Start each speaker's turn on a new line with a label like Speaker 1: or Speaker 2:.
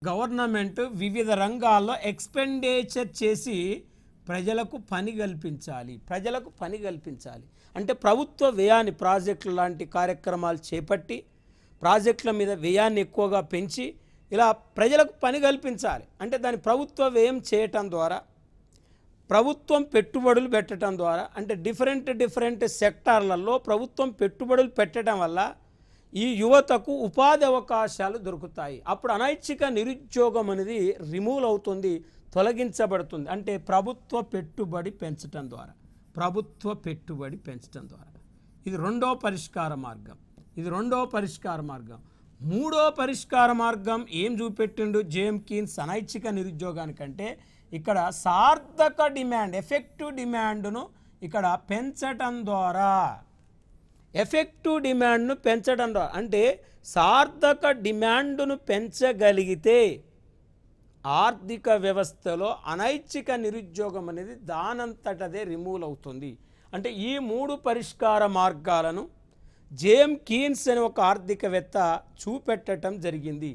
Speaker 1: Government వివిధ రంగాల్లో expenditure చేసి ప్రజలకు పని కల్పించాలి అంటే ప్రభుత్వ వ్యయాన్ని ప్రాజెక్టులు లాంటి కార్యక్రమాలు చేపట్టి ప్రాజెక్టుల మీద వ్యయాన్ని ఎక్కువగా పెంచి ఇలా ప్రజలకు పని కల్పించాలి. అంటే దాని ప్రభుత్వ వ్యయం చేయటం ద్వారా, ప్రభుత్వం పెట్టుబడులు పెట్టడం ద్వారా, అంటే డిఫరెంట్ సెక్టార్లలో ప్రభుత్వం పెట్టుబడులు పెట్టడం వల్ల ఈ యువతకు ఉపాధి అవకాశాలు దొరుకుతాయి. అప్పుడు అనైచ్ఛిక నిరుద్యోగం అనేది రిమూవ్ అవుతుంది, తొలగించబడుతుంది. అంటే ప్రభుత్వ పెట్టుబడి పెంచడం ద్వారా ఇది రెండో పరిష్కార మార్గం. మూడో పరిష్కార మార్గం ఏం చూపెట్టిండు జేఎం కీన్స్ అనైచ్ఛిక నిరుద్యోగానికంటే ఇక్కడ సార్థక డిమాండ్, ఎఫెక్టివ్ డిమాండ్ను ఇక్కడ పెంచటం ద్వారా, అంటే సార్థక డిమాండ్ను పెంచగలిగితే ఆర్థిక వ్యవస్థలో అనైచ్ఛిక నిరుద్యోగం అనేది దానంతటదే రిమూవ్ అవుతుంది. అంటే ఈ మూడు పరిష్కార మార్గాలను జేఎం కీన్స్ అనే ఒక ఆర్థికవేత్త చూపెట్టడం జరిగింది.